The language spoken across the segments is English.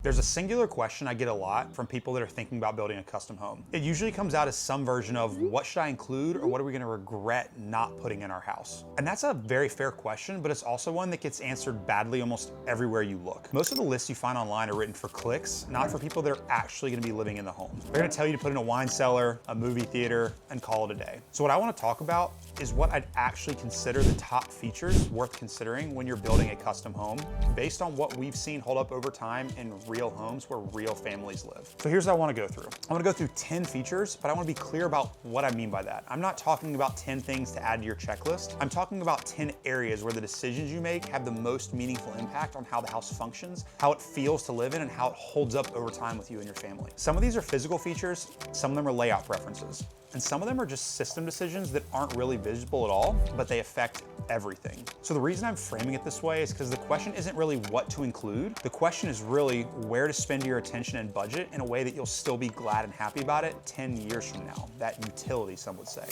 There's a singular question I get a lot from people that are thinking about building a custom home. It usually comes out as some version of what should I include or what are we gonna regret not putting in our house? And that's a very fair question, but it's also one that gets answered badly almost everywhere you look. Most of the lists you find online are written for clicks, not for people that are actually gonna be living in the home. They're gonna tell you to put in a wine cellar, a movie theater, and call it a day. So what I wanna talk about is what I'd actually consider the top features worth considering when you're building a custom home based on what we've seen hold up over time in real homes where real families live. So here's what I wanna go through. I wanna go through 10 features, but I wanna be clear about what I mean by that. I'm not talking about 10 things to add to your checklist. I'm talking about 10 areas where the decisions you make have the most meaningful impact on how the house functions, how it feels to live in, and how it holds up over time with you and your family. Some of these are physical features, some of them are layout preferences. And some of them are just system decisions that aren't really visible at all, but they affect everything. So the reason I'm framing it this way is because the question isn't really what to include. The question is really where to spend your attention and budget in a way that you'll still be glad and happy about it 10 years from now. That utility, some would say.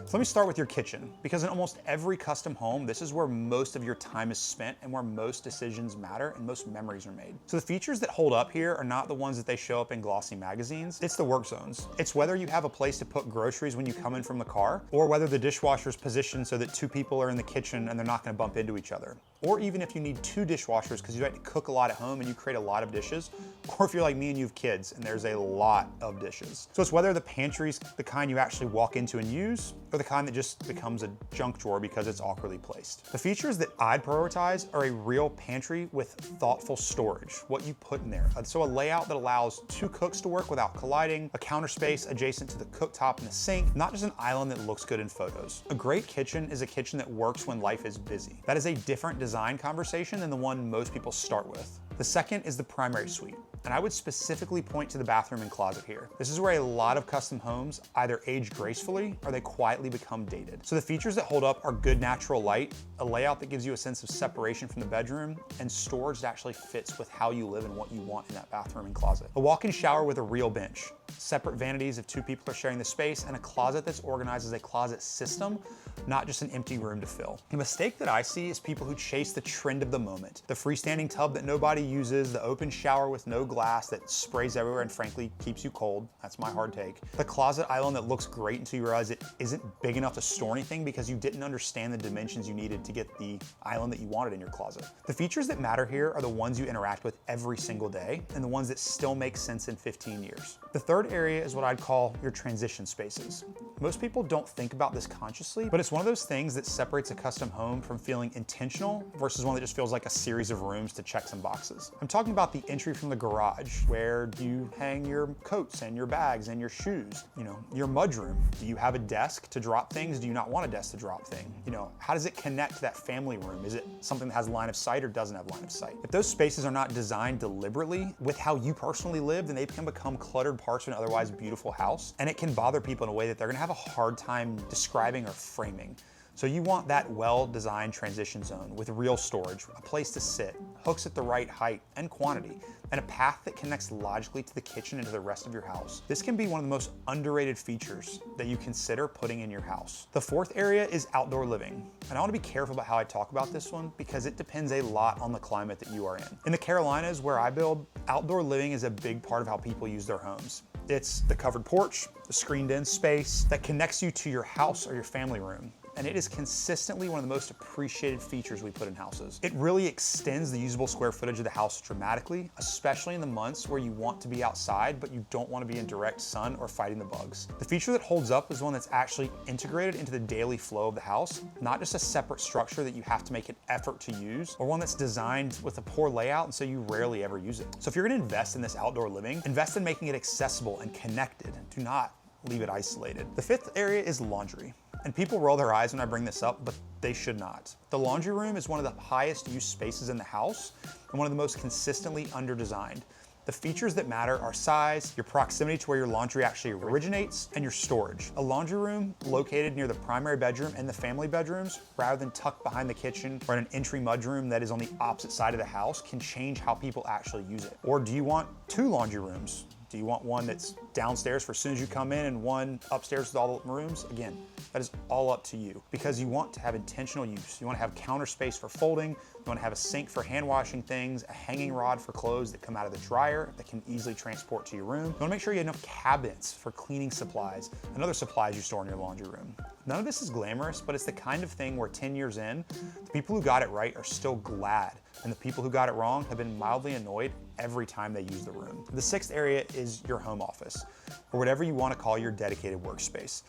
So let me start with your kitchen, because in almost every custom home, this is where most of your time is spent and where most decisions matter and most memories are made. So the features that hold up here are not the ones that they show up in glossy magazines. It's the work zones. It's whether you have a place to put groceries when you come in from the car, or whether the dishwasher is positioned so that two people are in the kitchen and they're not gonna bump into each other. Or even if you need two dishwashers because you like to cook a lot at home and you create a lot of dishes, or if you're like me and you have kids and there's a lot of dishes. So it's whether the pantry's the kind you actually walk into and use, or the kind that just becomes a junk drawer because it's awkwardly placed. The features that I'd prioritize are a real pantry with thoughtful storage, what you put in there. So a layout that allows two cooks to work without colliding, a counter space adjacent to the cooktop and the sink, not just an island that looks good in photos. A great kitchen is a kitchen that works when life is busy. That is a different design conversation than the one most people start with. The second is the primary suite. And I would specifically point to the bathroom and closet here. This is where a lot of custom homes either age gracefully or they quietly become dated. So the features that hold up are good natural light, a layout that gives you a sense of separation from the bedroom, and storage that actually fits with how you live and what you want in that bathroom and closet. A walk-in shower with a real bench, separate vanities if two people are sharing the space, and a closet that's organized as a closet system, not just an empty room to fill. The mistake that I see is people who chase the trend of the moment. The freestanding tub that nobody uses, the open shower with no glass that sprays everywhere and frankly keeps you cold. That's my hard take. The closet island that looks great until you realize it isn't big enough to store anything because you didn't understand the dimensions you needed to get the island that you wanted in your closet. The features that matter here are the ones you interact with every single day and the ones that still make sense in 15 years. The third area is what I'd call your transition spaces. Most people don't think about this consciously, but it's one of those things that separates a custom home from feeling intentional versus one that just feels like a series of rooms to check some boxes. I'm talking about the entry from the garage. Where do you hang your coats and your bags and your shoes? You know, your mudroom. Do you have a desk to drop things? Do you not want a desk to drop things? You know, how does it connect to that family room? Is it something that has line of sight or doesn't have line of sight? If those spaces are not designed deliberately with how you personally live, then they can become cluttered parts of an otherwise beautiful house, and it can bother people in a way that they're gonna have a hard time describing or framing. So you want that well-designed transition zone with real storage, a place to sit, hooks at the right height and quantity, and a path that connects logically to the kitchen and to the rest of your house. This can be one of the most underrated features that you consider putting in your house. The fourth area is outdoor living. And I want to be careful about how I talk about this one because it depends a lot on the climate that you are in. In the Carolinas, where I build, outdoor living is a big part of how people use their homes. It's the covered porch, the screened-in space that connects you to your house or your family room. And it is consistently one of the most appreciated features we put in houses. It really extends the usable square footage of the house dramatically, especially in the months where you want to be outside, but you don't want to be in direct sun or fighting the bugs. The feature that holds up is one that's actually integrated into the daily flow of the house, not just a separate structure that you have to make an effort to use, or one that's designed with a poor layout and so you rarely ever use it. So if you're gonna invest in this outdoor living, invest in making it accessible and connected. Do not leave it isolated. The fifth area is laundry. And people roll their eyes when I bring this up, but they should not. The laundry room is one of the highest use spaces in the house and one of the most consistently underdesigned. The features that matter are size, your proximity to where your laundry actually originates, and your storage. A laundry room located near the primary bedroom and the family bedrooms, rather than tucked behind the kitchen or in an entry mudroom that is on the opposite side of the house, can change how people actually use it. Or do you want two laundry rooms? Do you want one that's downstairs for as soon as you come in and one upstairs with all the rooms? Again, that is all up to you because you want to have intentional use. You want to have counter space for folding. You want to have a sink for hand washing things, a hanging rod for clothes that come out of the dryer that can easily transport to your room. You want to make sure you have enough cabinets for cleaning supplies and other supplies you store in your laundry room. None of this is glamorous, but it's the kind of thing where 10 years in, the people who got it right are still glad, and the people who got it wrong have been mildly annoyed every time they use the room. The sixth area is your home office, or whatever you want to call your dedicated workspace,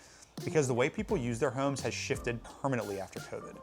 because the way people use their homes has shifted permanently after COVID.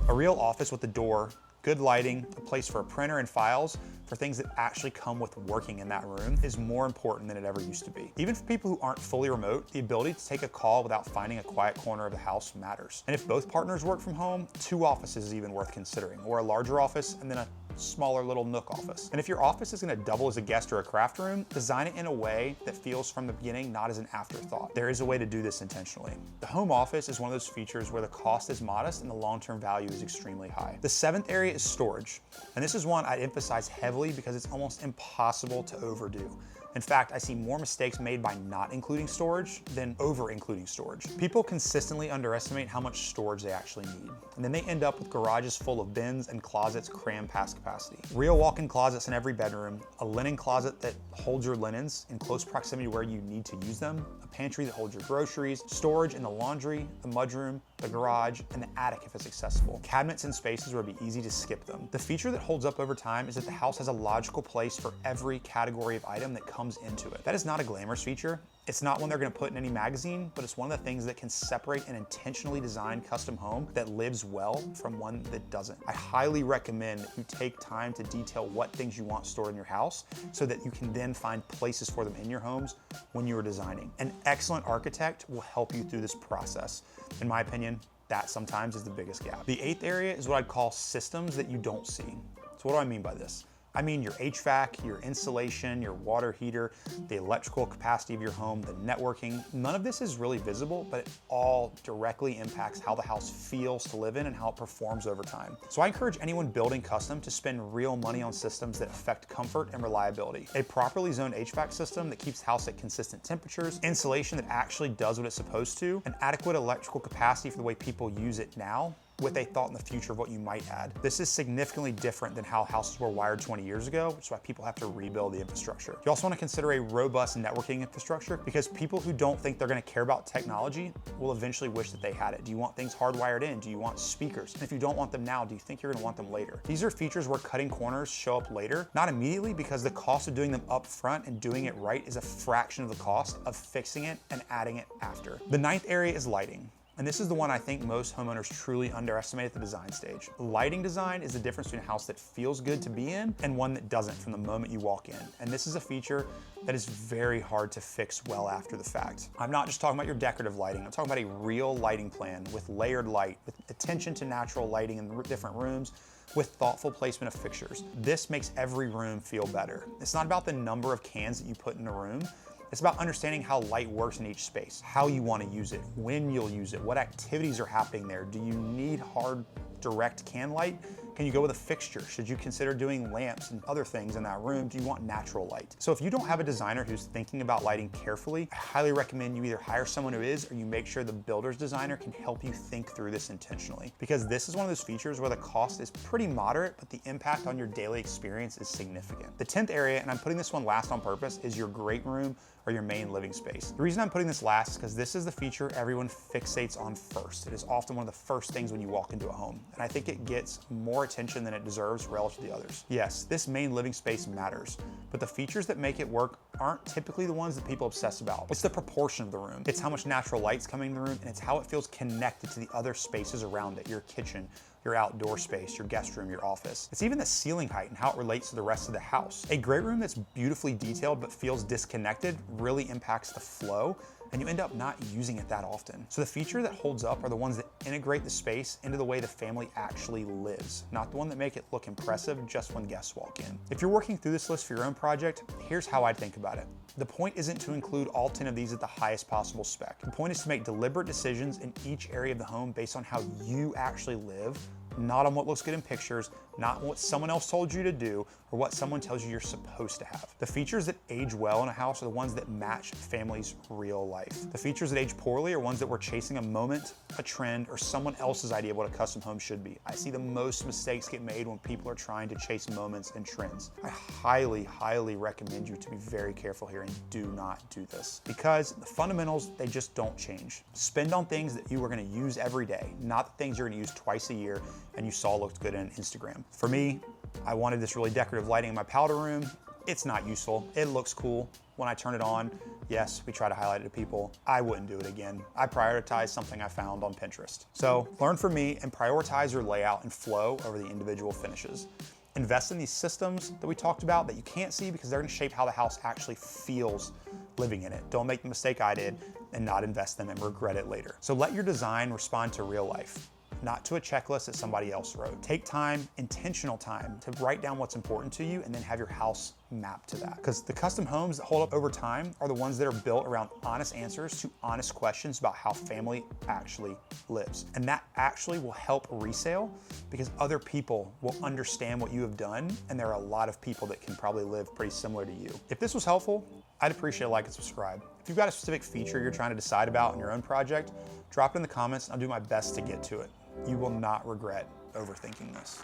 A real office with a door, good lighting, a place for a printer and files, for things that actually come with working in that room is more important than it ever used to be. Even for people who aren't fully remote, the ability to take a call without finding a quiet corner of the house matters. And if both partners work from home, 2 offices is even worth considering, or a larger office and then a smaller little nook office. And if your office is gonna double as a guest or a craft room, design it in a way that feels from the beginning not as an afterthought. There is a way to do this intentionally. The home office is one of those features where the cost is modest and the long-term value is extremely high. The 7th area is storage. And this is one I'd emphasize heavily because it's almost impossible to overdo. In fact, I see more mistakes made by not including storage than over including storage. People consistently underestimate how much storage they actually need. And then they end up with garages full of bins and closets crammed past capacity. Real walk-in closets in every bedroom, a linen closet that holds your linens in close proximity to where you need to use them, a pantry that holds your groceries, storage in the laundry, the mudroom, the garage, and the attic if it's accessible. Cabinets and spaces where it'd be easy to skip them. The feature that holds up over time is that the house has a logical place for every category of item that comes into it. That is not a glamorous feature. It's not one they're gonna put in any magazine, but it's one of the things that can separate an intentionally designed custom home that lives well from one that doesn't. I highly recommend that you take time to detail what things you want stored in your house so that you can then find places for them in your homes when you are designing. An excellent architect will help you through this process. In my opinion, that sometimes is the biggest gap. The 8th area is what I'd call systems that you don't see. So what do I mean by this? I mean your HVAC, your insulation, your water heater, the electrical capacity of your home, the networking. None of this is really visible, but it all directly impacts how the house feels to live in and how it performs over time. So I encourage anyone building custom to spend real money on systems that affect comfort and reliability. A properly zoned HVAC system that keeps the house at consistent temperatures, insulation that actually does what it's supposed to, and adequate electrical capacity for the way people use it now, with a thought in the future of what you might add. This is significantly different than how houses were wired 20 years ago, which is why people have to rebuild the infrastructure. You also want to consider a robust networking infrastructure because people who don't think they're going to care about technology will eventually wish that they had it. Do you want things hardwired in? Do you want speakers? And if you don't want them now, do you think you're going to want them later? These are features where cutting corners show up later, not immediately because the cost of doing them up front and doing it right is a fraction of the cost of fixing it and adding it after. The 9th area is lighting. And this is the one I think most homeowners truly underestimate at the design stage. Lighting design is the difference between a house that feels good to be in and one that doesn't from the moment you walk in. And this is a feature that is very hard to fix well after the fact. I'm not just talking about your decorative lighting, I'm talking about a real lighting plan with layered light, with attention to natural lighting in different rooms, with thoughtful placement of fixtures. This makes every room feel better. It's not about the number of cans that you put in a room. It's about understanding how light works in each space, how you want to use it, when you'll use it, what activities are happening there. Do you need hard, direct can light? Can you go with a fixture? Should you consider doing lamps and other things in that room? Do you want natural light? So if you don't have a designer who's thinking about lighting carefully, I highly recommend you either hire someone who is, or you make sure the builder's designer can help you think through this intentionally. Because this is one of those features where the cost is pretty moderate, but the impact on your daily experience is significant. The 10th area, and I'm putting this one last on purpose, is your great room or your main living space. The reason I'm putting this last is because this is the feature everyone fixates on first. It is often one of the first things when you walk into a home, and I think it gets more attention than it deserves relative to the others. Yes, this main living space matters, but the features that make it work aren't typically the ones that people obsess about. It's the proportion of the room. It's how much natural light's coming in the room, and it's how it feels connected to the other spaces around it, your kitchen, your outdoor space, your guest room, your office. It's even the ceiling height and how it relates to the rest of the house. A great room that's beautifully detailed but feels disconnected really impacts the flow, and you end up not using it that often. So the feature that holds up are the ones that integrate the space into the way the family actually lives, not the one that make it look impressive just when guests walk in. If you're working through this list for your own project, here's how I'd think about it. The point isn't to include all 10 of these at the highest possible spec. The point is to make deliberate decisions in each area of the home based on how you actually live, not on what looks good in pictures, not what someone else told you to do, or what someone tells you you're supposed to have. The features that age well in a house are the ones that match family's real life. The features that age poorly are ones that were chasing a moment, a trend, or someone else's idea of what a custom home should be. I see the most mistakes get made when people are trying to chase moments and trends. I highly, highly recommend you to be very careful here and do not do this, because the fundamentals, they just don't change. Spend on things that you are gonna use every day, not the things you're gonna use twice a year and you saw looked good on Instagram. For me, I wanted this really decorative lighting in my powder room. It's not useful. It looks cool when I turn it on. Yes, we try to highlight it to people. I wouldn't do it again. I prioritize something I found on Pinterest. So learn from me and prioritize your layout and flow over the individual finishes. Invest in these systems that we talked about that you can't see because they're gonna shape how the house actually feels living in it. Don't make the mistake I did and not invest them and regret it later. So let your design respond to real life, not to a checklist that somebody else wrote. Take time, intentional time, to write down what's important to you and then have your house mapped to that. Because the custom homes that hold up over time are the ones that are built around honest answers to honest questions about how family actually lives. And that actually will help resale because other people will understand what you have done, and there are a lot of people that can probably live pretty similar to you. If this was helpful, I'd appreciate a like and subscribe. If you've got a specific feature you're trying to decide about in your own project, drop it in the comments and I'll do my best to get to it. You will not regret overthinking this.